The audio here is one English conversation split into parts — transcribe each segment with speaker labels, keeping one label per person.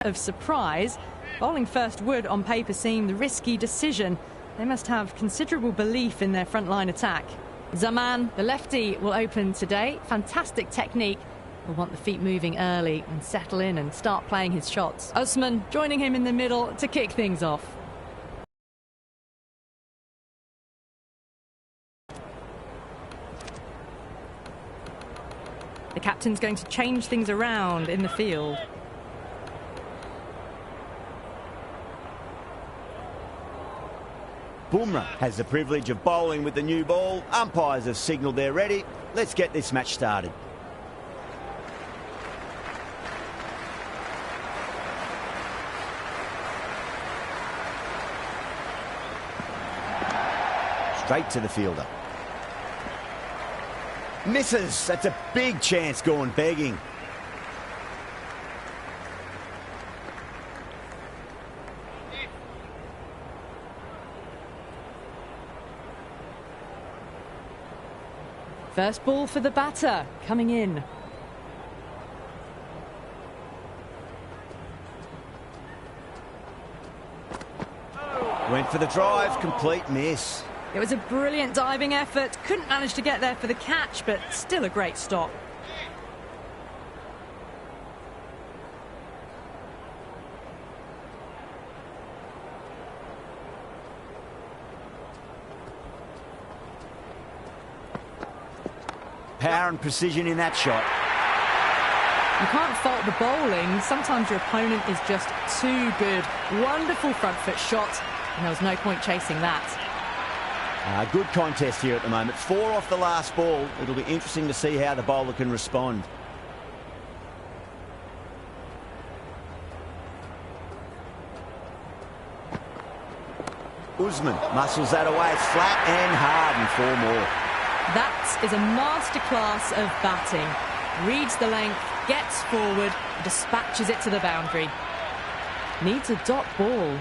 Speaker 1: of surprise. Bowling first would, on paper, seem the risky decision. They must have considerable belief in their frontline attack. Zaman, the lefty, will open today. Fantastic technique. Will want the feet moving early and settle in and start playing his shots. Usman joining him in the middle to kick things off. The captain's going to change things around in the field.
Speaker 2: Bumrah has the privilege of bowling with the new ball. Umpires have signalled they're ready. Let's get this match started. Straight to the fielder. Misses. That's a big chance gone begging.
Speaker 1: First ball for the batter, coming in.
Speaker 2: Went for the drive, complete miss.
Speaker 1: It was a brilliant diving effort. Couldn't manage to get there for the catch, but still a great stop.
Speaker 2: Power and precision in that shot.
Speaker 1: You can't fault the bowling. Sometimes your opponent is just too good. Wonderful front foot shot, and there was no point chasing that.
Speaker 2: Good contest here at the moment. 4 off the last ball. It'll be interesting to see how the bowler can respond. Usman muscles that away. It's flat and hard, and 4 more.
Speaker 1: That is a masterclass of batting. Reads the length, gets forward, dispatches it to the boundary. Needs a dot ball.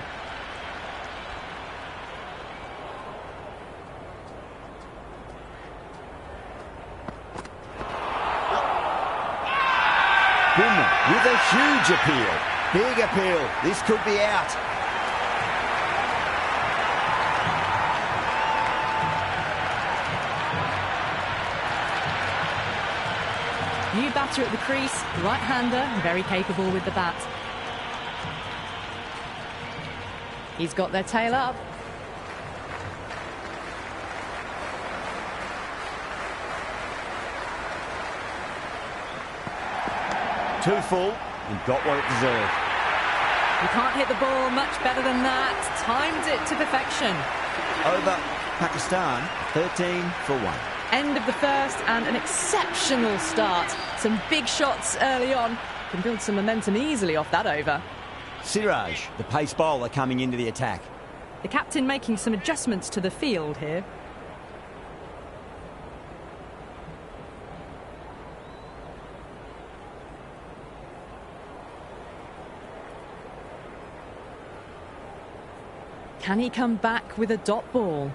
Speaker 2: Bumrah with a huge appeal. Big appeal. This could be out.
Speaker 1: New batter at the crease, right-hander, very capable with the bat. He's got their tail up.
Speaker 2: Too full and got what it deserved.
Speaker 1: You can't hit the ball much better than that. Timed it to perfection.
Speaker 2: Over Pakistan, 13 for 1.
Speaker 1: End of the first and an exceptional start. Some big shots early on. Can build some momentum easily off that over.
Speaker 2: Siraj, the pace bowler, coming into the attack.
Speaker 1: The captain making some adjustments to the field here. Can he come back with a dot ball?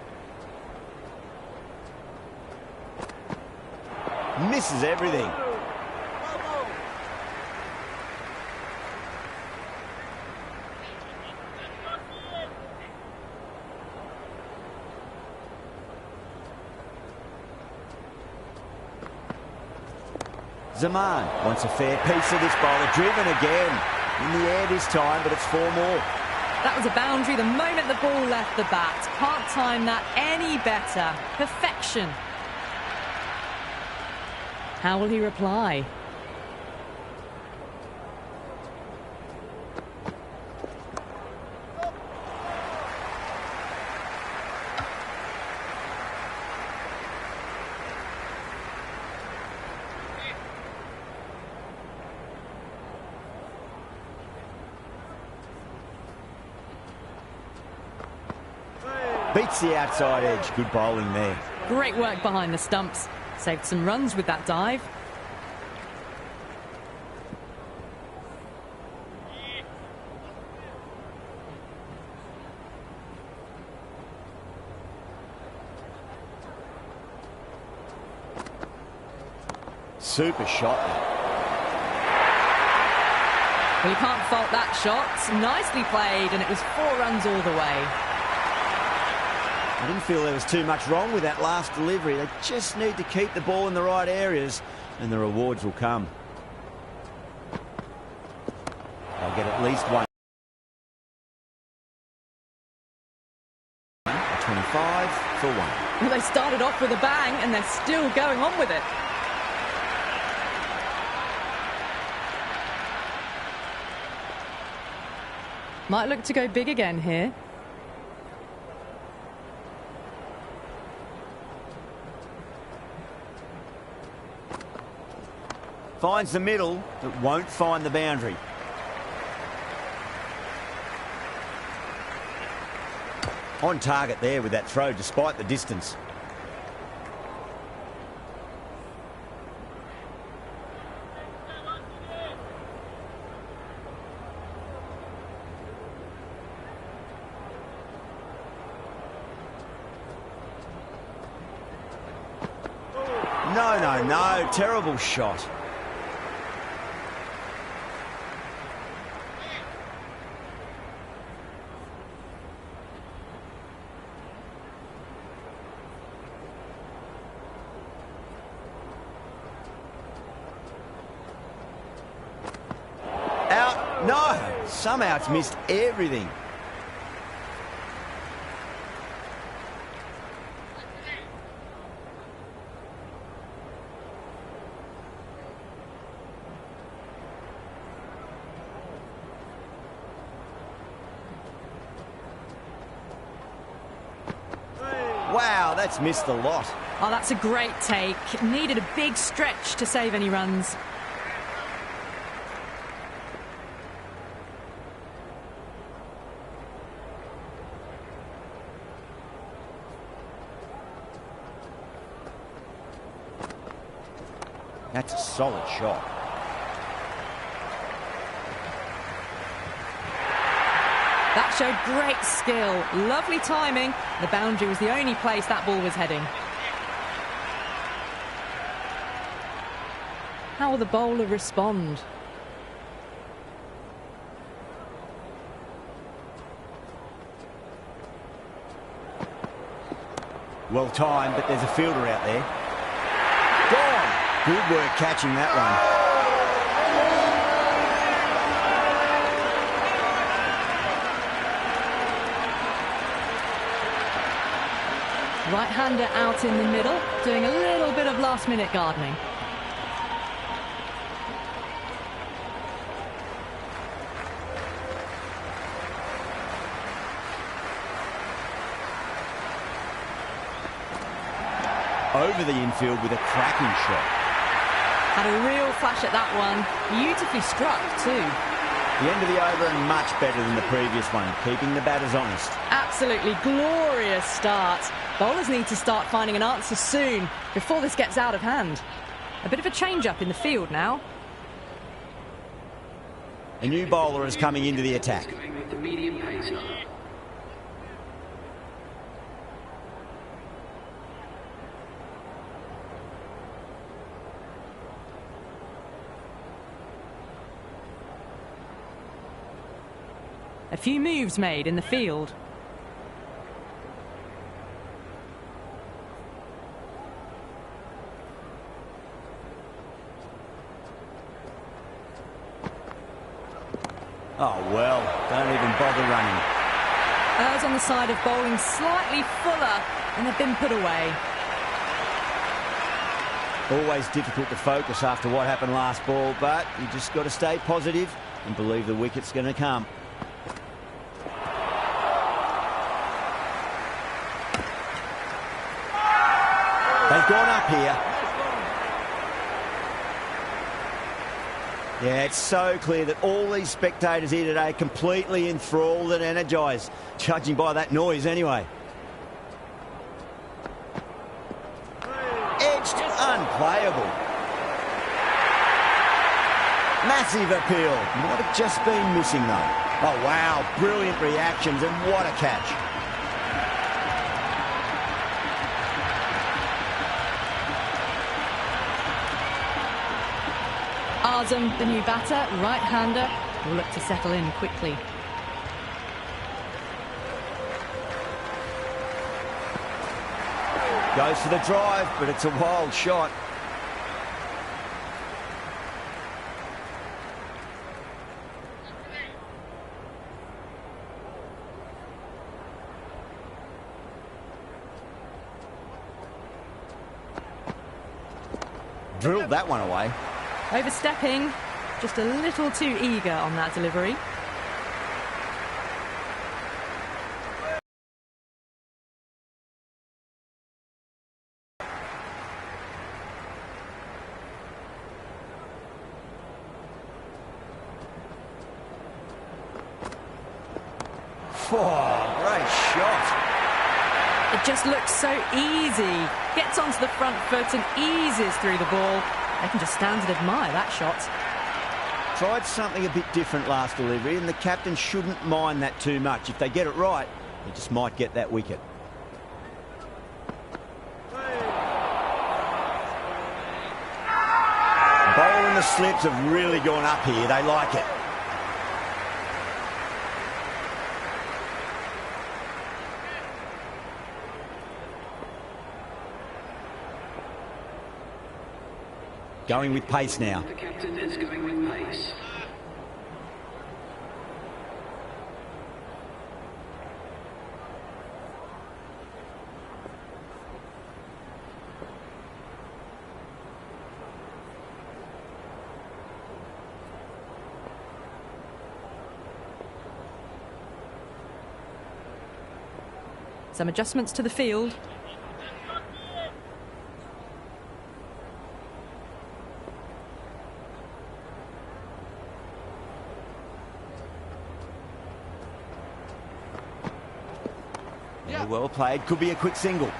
Speaker 2: Misses everything. Zaman wants a fair piece of this bowler. Driven again. In the air this time, but it's 4 more.
Speaker 1: That was a boundary the moment the ball left the bat. Can't time that any better. Perfection. How will he reply?
Speaker 2: Beats the outside edge. Good bowling there.
Speaker 1: Great work behind the stumps. Saved some runs with that dive.
Speaker 2: Super shot.
Speaker 1: Well, you can't fault that shot. Nicely played, and it was 4 runs all the way.
Speaker 2: I didn't feel there was too much wrong with that last delivery. They just need to keep the ball in the right areas, and the rewards will come. They'll get at least one. 25 for 1.
Speaker 1: Well, they started off with a bang, and they're still going on with it. Might look to go big again here.
Speaker 2: Finds the middle, but won't find the boundary. On target there with that throw, despite the distance. No, terrible shot. Out, no, somehow it's missed everything. Wow, that's missed a lot.
Speaker 1: Oh, that's a great take. Needed a big stretch to save any runs.
Speaker 2: That's a solid shot.
Speaker 1: That showed great skill. Lovely timing. The boundary was the only place that ball was heading. How will the bowler respond?
Speaker 2: Well timed, but there's a fielder out there. Gone. Good work catching that one.
Speaker 1: Right-hander out in the middle, doing a little bit of last-minute gardening.
Speaker 2: Over the infield with a cracking shot.
Speaker 1: Had a real flash at that one. Beautifully struck, too.
Speaker 2: The end of the over and much better than the previous one, keeping the batters honest.
Speaker 1: Absolutely glorious start. Bowlers need to start finding an answer soon before this gets out of hand. A bit of a change-up in the field now.
Speaker 2: A new bowler is coming into the attack.
Speaker 3: The medium pacer.
Speaker 1: A few moves made in the field.
Speaker 2: Oh, well, don't even bother running.
Speaker 1: Errs on the side of bowling slightly fuller, and they've been put away.
Speaker 2: Always difficult to focus after what happened last ball, but you just got to stay positive and believe the wicket's going to come. They've gone up here. Yeah, it's so clear that all these spectators here today are completely enthralled and energised, judging by that noise anyway. Edged, unplayable. Massive appeal. Might have just been missing though. Oh wow, brilliant reactions and what a catch.
Speaker 1: Azam, the new batter, right-hander, will look to settle in quickly.
Speaker 2: Goes for the drive, but it's a wild shot. Drilled that one away.
Speaker 1: Overstepping, just a little too eager on that delivery.
Speaker 2: Oh, great shot.
Speaker 1: It just looks so easy. Gets onto the front foot and eases through the ball. They can just stand and admire that shot.
Speaker 2: Tried something a bit different last delivery, and the captain shouldn't mind that too much. If they get it right, they just might get that wicket. Bowl and the slips have really gone up here. They like it. Going with pace now.
Speaker 3: The captain is going with pace.
Speaker 1: Some adjustments to the field.
Speaker 2: Well played, could be a quick single.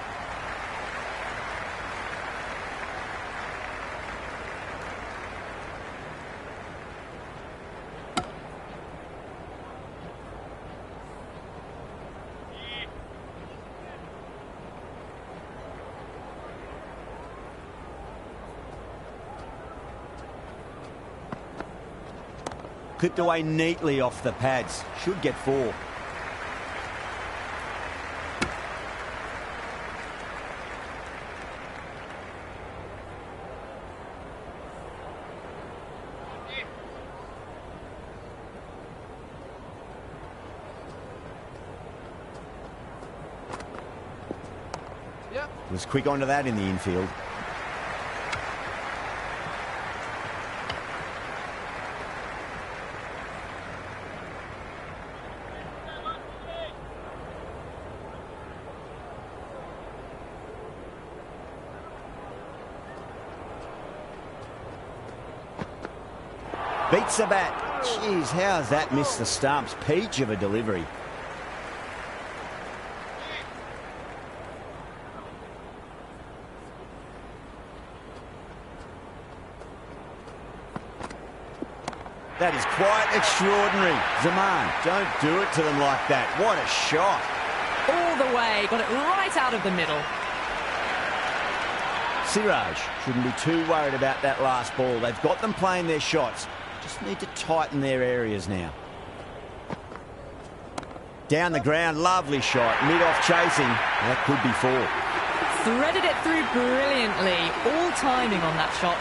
Speaker 2: Clipped away neatly off the pads. Should get 4. Was quick onto that in the infield. Beats the bat. Jeez, how's that missed the stumps? Peach of a delivery. That is quite extraordinary. Zaman, don't do it to them like that. What a shot.
Speaker 1: All the way, got it right out of the middle.
Speaker 2: Siraj shouldn't be too worried about that last ball. They've got them playing their shots. Just need to tighten their areas now. Down the ground, lovely shot. Mid-off chasing. That could be 4.
Speaker 1: Threaded it through brilliantly. All timing on that shot.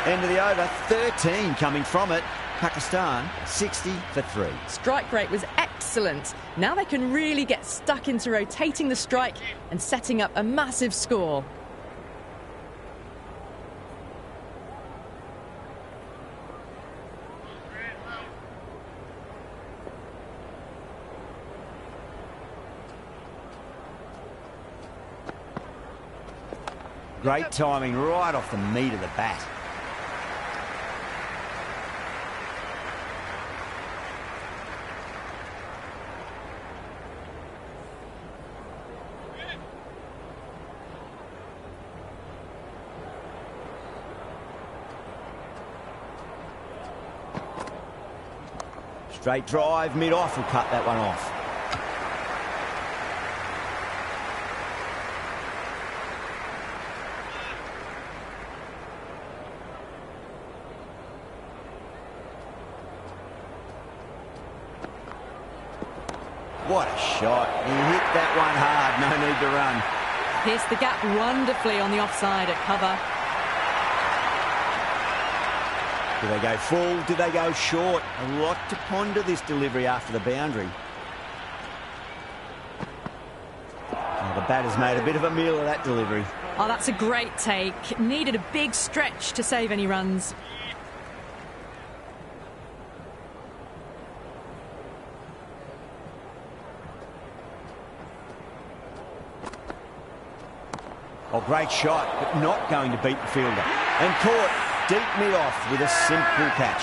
Speaker 2: End of the over, 13 coming from it. Pakistan 60 for 3.
Speaker 1: Strike rate was excellent. Now they can really get stuck into rotating the strike and setting up a massive score.
Speaker 2: Great timing right off the meat of the bat. Straight drive, mid-off will cut that one off. What a shot. He hit that one hard, no need to run.
Speaker 1: Pierced the gap wonderfully on the offside at cover.
Speaker 2: Do they go full? Do they go short? A lot to ponder this delivery after the boundary. Oh, the batter's made a bit of a meal of that delivery.
Speaker 1: Oh, that's a great take. Needed a big stretch to save any runs.
Speaker 2: Oh, great shot, but not going to beat the fielder. And caught deep mid-off with a simple catch.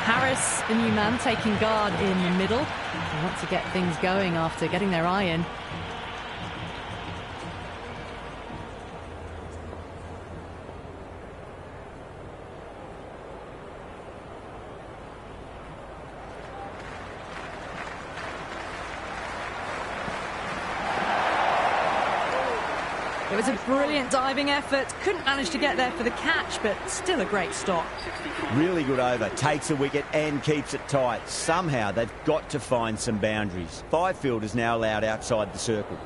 Speaker 1: Harris, the new man, taking guard in the middle. They want to get things going after getting their eye in. It was a brilliant diving effort. Couldn't manage to get there for the catch, but still a great stop.
Speaker 2: Really good over. Takes a wicket and keeps it tight. Somehow they've got to find some boundaries. 5 fielders now allowed outside the circle.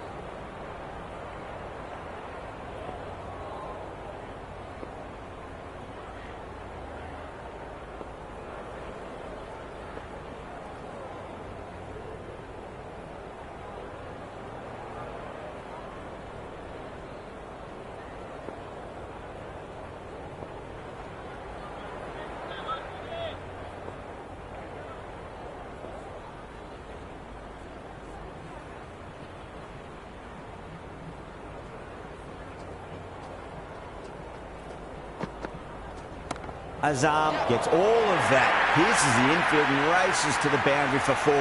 Speaker 2: Azam gets all of that. Pierces the infield and races to the boundary for 4.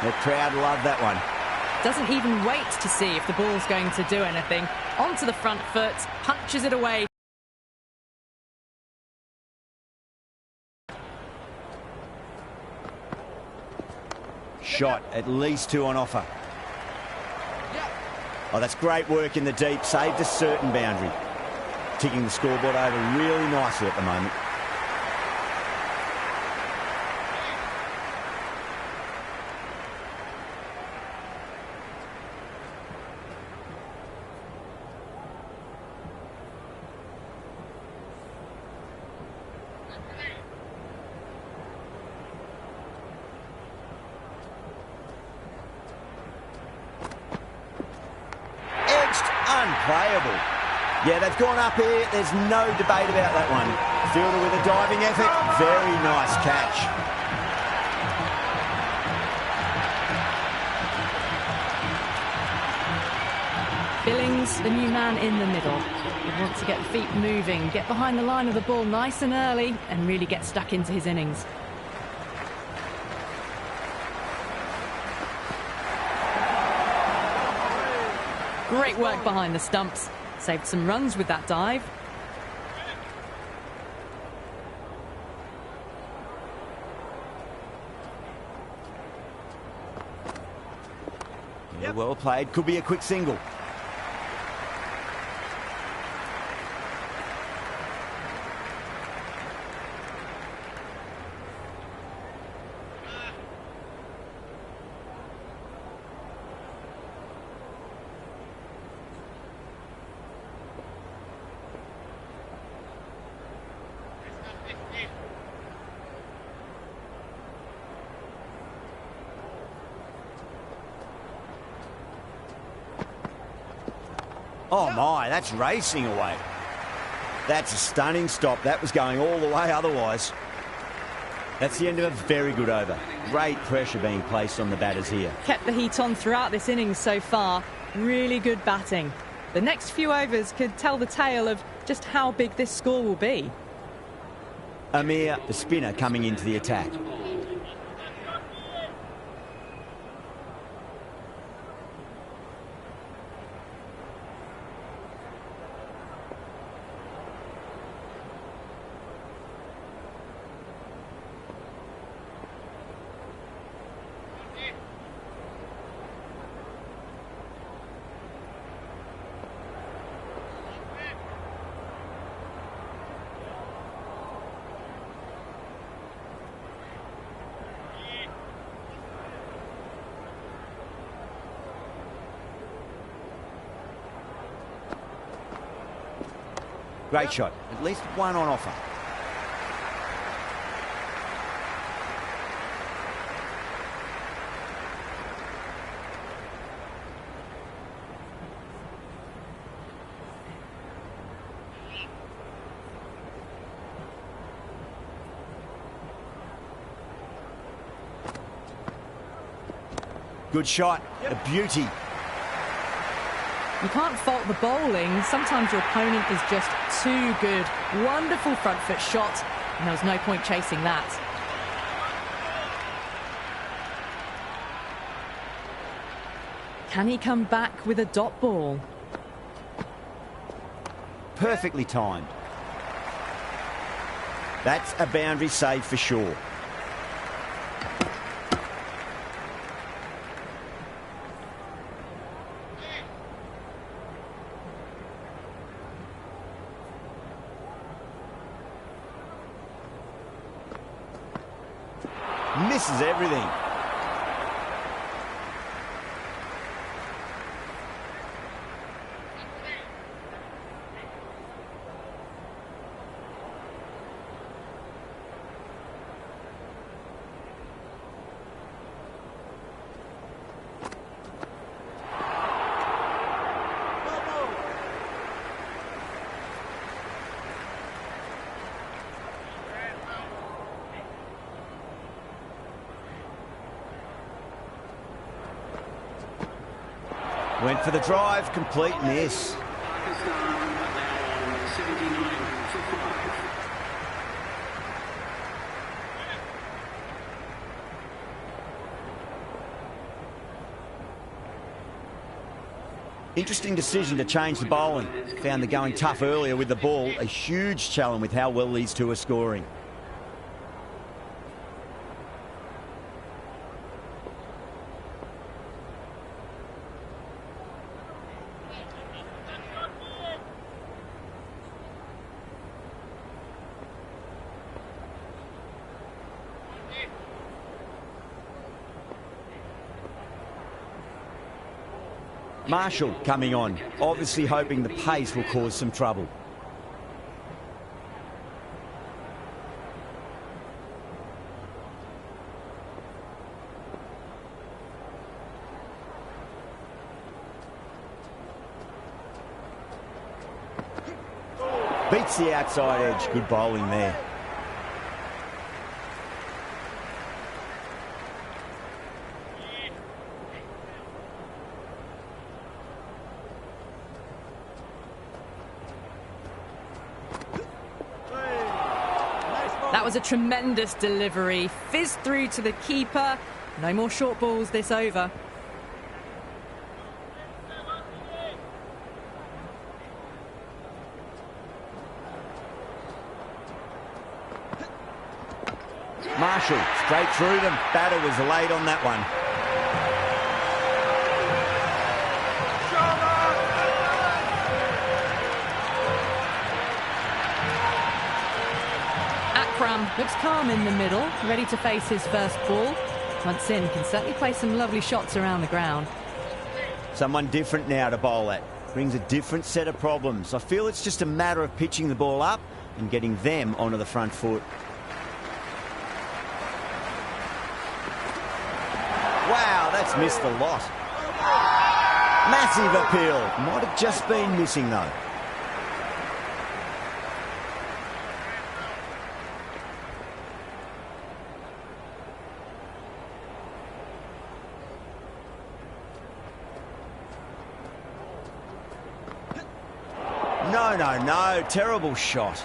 Speaker 2: The crowd love that one.
Speaker 1: Doesn't even wait to see if the ball's going to do anything. Onto the front foot, punches it away.
Speaker 2: Shot, at least 2 on offer. Oh, that's great work in the deep. Saved a certain boundary. Ticking the scoreboard over really nicely at the moment. Unplayable. Yeah, they've gone up here. There's no debate about that one. Fielder with a diving effort. Very nice catch.
Speaker 1: Billings, the new man in the middle. He wants to get the feet moving, get behind the line of the ball nice and early, and really get stuck into his innings. Great work behind the stumps. Saved some runs with that dive.
Speaker 2: Yeah, well played. Could be a quick single. Oh my, that's racing away. That's a stunning stop. That was going all the way otherwise. That's the end of a very good over. Great pressure being placed on the batters here.
Speaker 1: Kept the heat on throughout this innings so far. Really good batting. The next few overs could tell the tale of just how big this score will be.
Speaker 2: Amir, the spinner, coming into the attack. Great shot. At least one on offer. Good shot. A beauty.
Speaker 1: You can't fault the bowling. Sometimes your opponent is just too good. Wonderful front foot shot, and there was no point chasing that. Can he come back with a dot ball?
Speaker 2: Perfectly timed. That's a boundary save for sure. Misses everything. Went for the drive, complete miss.
Speaker 3: Pakistan are now on 79 for 5.
Speaker 2: Interesting decision to change the bowling. Found the going tough earlier with the ball. A huge challenge with how well these two are scoring. Marshall coming on, obviously hoping the pace will cause some trouble. Beats the outside edge. Good bowling there.
Speaker 1: That was a tremendous delivery. Fizzed through to the keeper. No more short balls this over.
Speaker 2: Marshall straight through them. Batter was late on that one.
Speaker 1: Looks calm in the middle, ready to face his first ball. Once in, can certainly play some lovely shots around the ground.
Speaker 2: Someone different now to bowl at. Brings a different set of problems. I feel it's just a matter of pitching the ball up and getting them onto the front foot. Wow, that's missed a lot. Massive appeal. Might have just been missing though. No, terrible shot.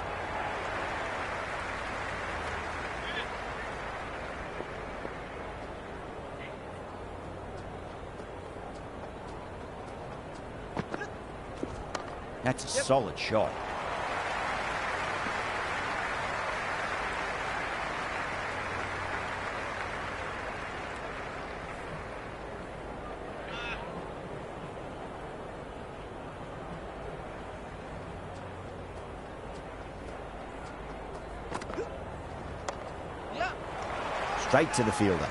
Speaker 2: That's a solid shot. Straight to the fielder.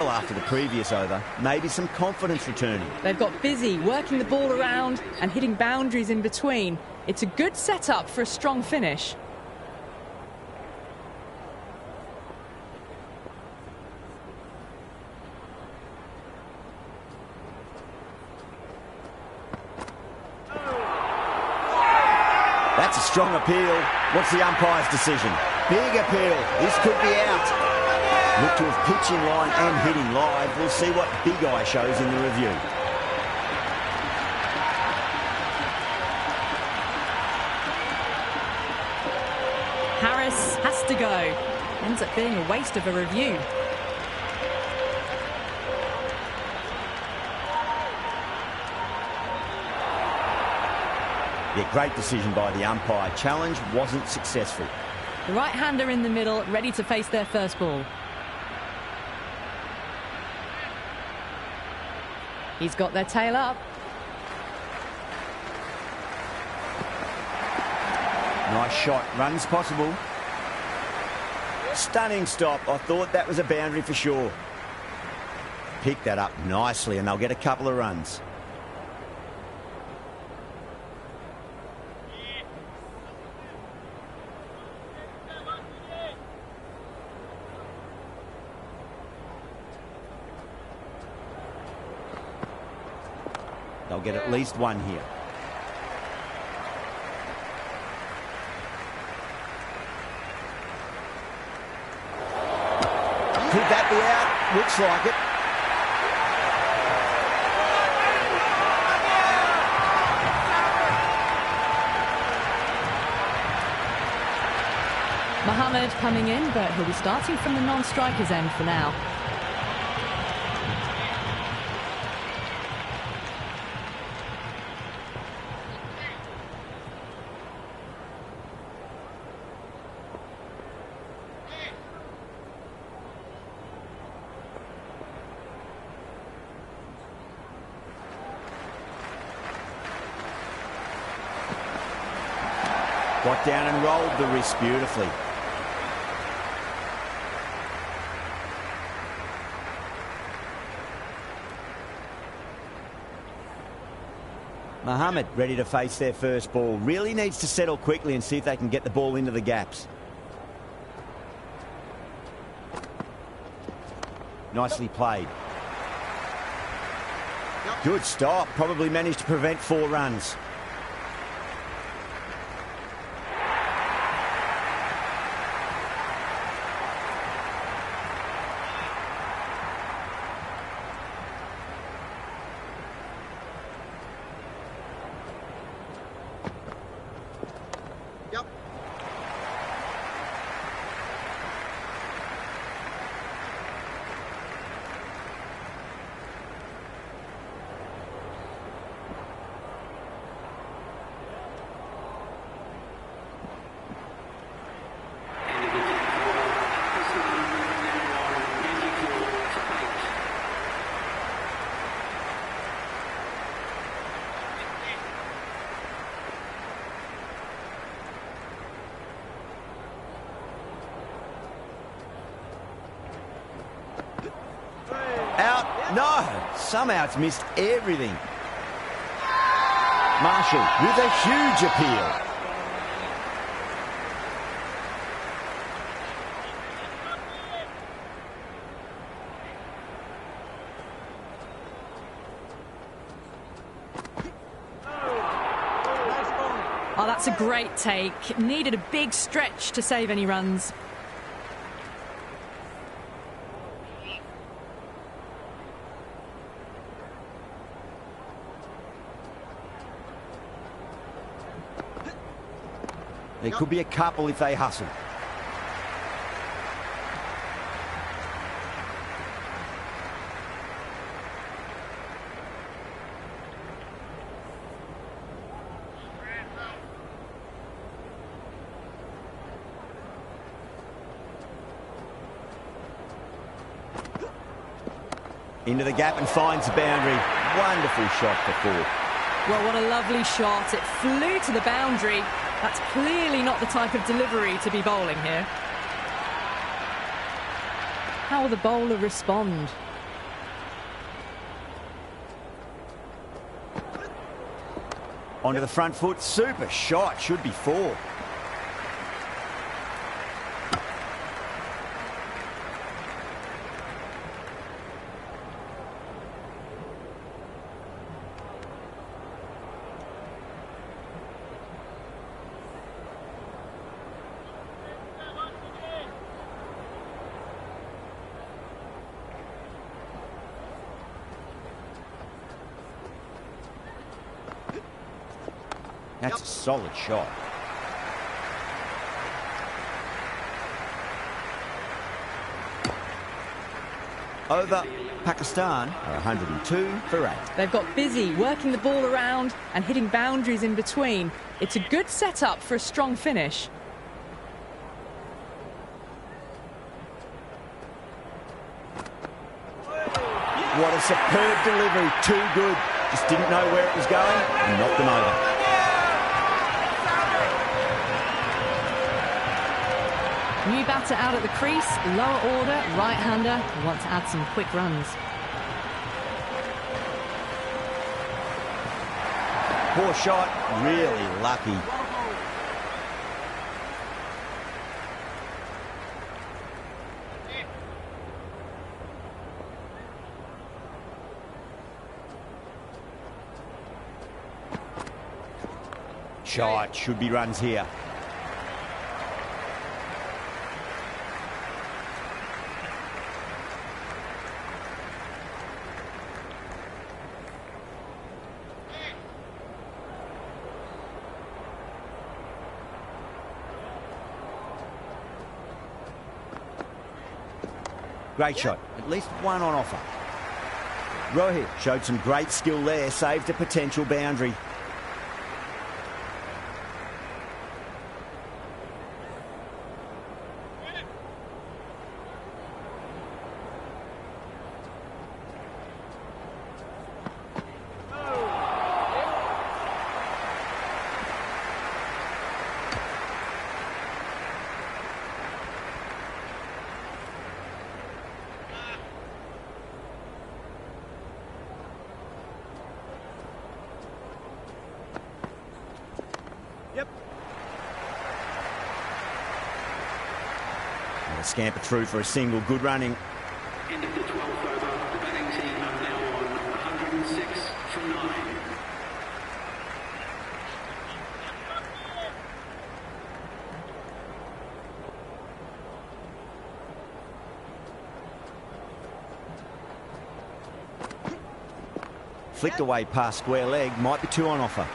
Speaker 2: After the previous over, maybe some confidence returning.
Speaker 1: They've got busy working the ball around and hitting boundaries in between. It's a good setup for a strong finish.
Speaker 2: That's a strong appeal. What's the umpire's decision? Big appeal. This could be out. Look to have pitch in line and hitting live. We'll see what Big Eye shows in the review.
Speaker 1: Harris has to go. Ends up being a waste of a review.
Speaker 2: Yeah, great decision by the umpire. Challenge wasn't successful.
Speaker 1: The right-hander in the middle, ready to face their first ball. He's got their tail up.
Speaker 2: Nice shot. Runs possible. Stunning stop. I thought that was a boundary for sure. Pick that up nicely and they'll get a couple of runs. They'll get at least one here. Could that be out? Looks like it.
Speaker 1: Mohammed coming in, but he'll be starting from the non-striker's end for now.
Speaker 2: Got down and rolled the wrist beautifully. Mohammed ready to face their first ball. Really needs to settle quickly and see if they can get the ball into the gaps. Nicely played. Good stop. Probably managed to prevent 4 runs. Out. No. Somehow it's missed everything. Marshall with a huge appeal.
Speaker 1: Oh, that's a great take. Needed a big stretch to save any runs.
Speaker 2: There could be a couple if they hustle. Into the gap and finds the boundary. Wonderful shot for 4.
Speaker 1: Well, what a lovely shot. It flew to the boundary. That's clearly not the type of delivery to be bowling here. How will the bowler respond?
Speaker 2: Onto the front foot. Super shot. Should be 4. That's a solid shot. Over Pakistan are 102 for 8.
Speaker 1: They've got busy working the ball around and hitting boundaries in between. It's a good setup for a strong finish.
Speaker 2: What a superb delivery. Too good. Just didn't know where it was going and knocked them over.
Speaker 1: New batter out at the crease, lower order, right-hander, who want to add some quick runs.
Speaker 2: Poor shot, really lucky. Shot, should be runs here. Great shot. At least one on offer. Rohit showed some great skill there. Saved a potential boundary. Scamper through for a single. Good running.
Speaker 3: End of the 12th over. The batting team are now on 106 for 9.
Speaker 2: Flicked away past square leg. Might be 2 on offer.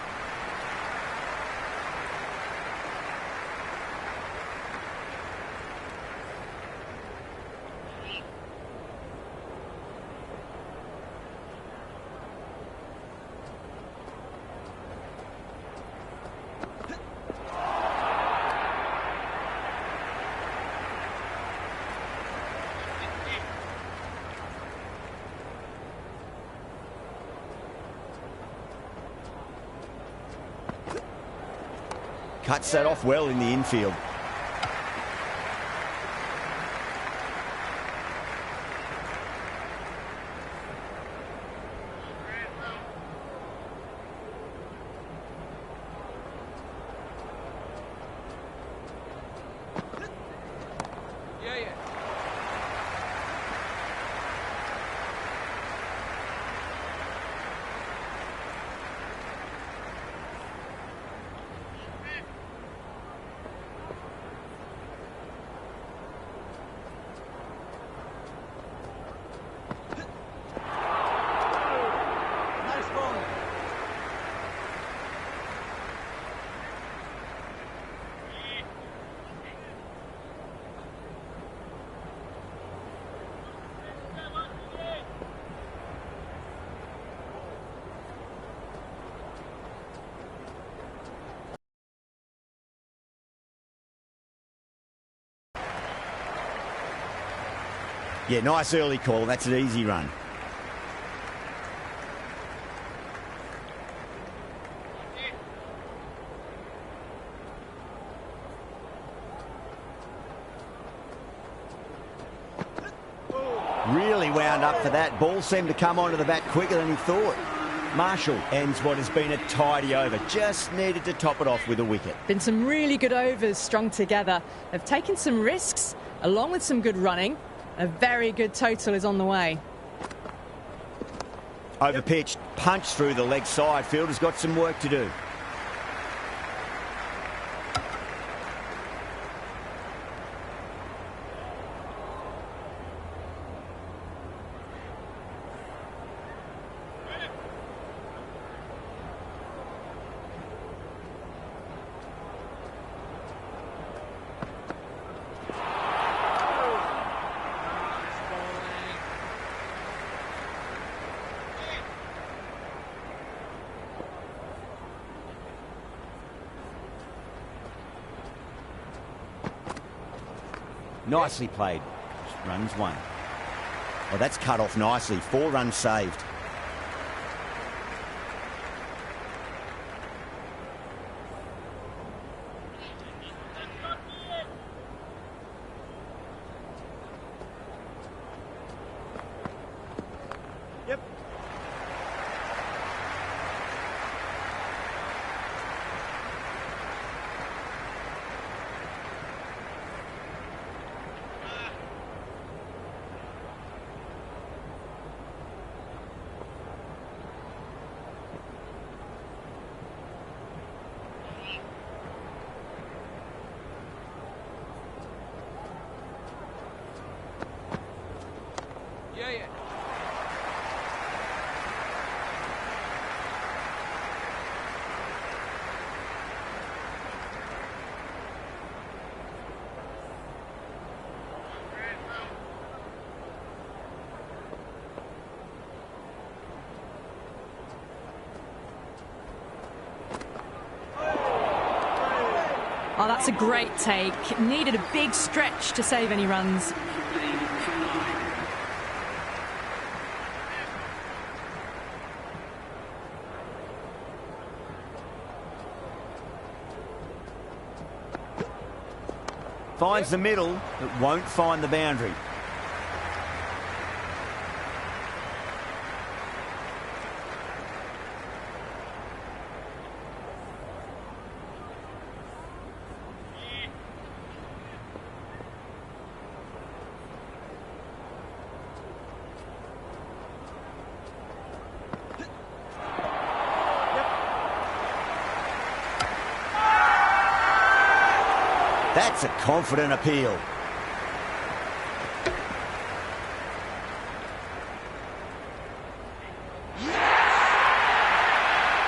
Speaker 2: Cuts that off well in the infield. Yeah, nice early call. That's an easy run. Really wound up for that. Ball seemed to come onto the bat quicker than he thought. Marshall ends what has been a tidy over. Just needed to top it off with a wicket.
Speaker 1: Been some really good overs strung together. They've taken some risks along with some good running. A very good total is on the way.
Speaker 2: Over pitch, punch through the leg side. Fielder's got some work to do. Nicely played. Runs one. Oh, that's cut off nicely. 4 runs saved. Yep.
Speaker 1: Oh, that's a great take. Needed a big stretch to save any runs.
Speaker 2: Finds the middle, but won't find the boundary. That's a confident appeal.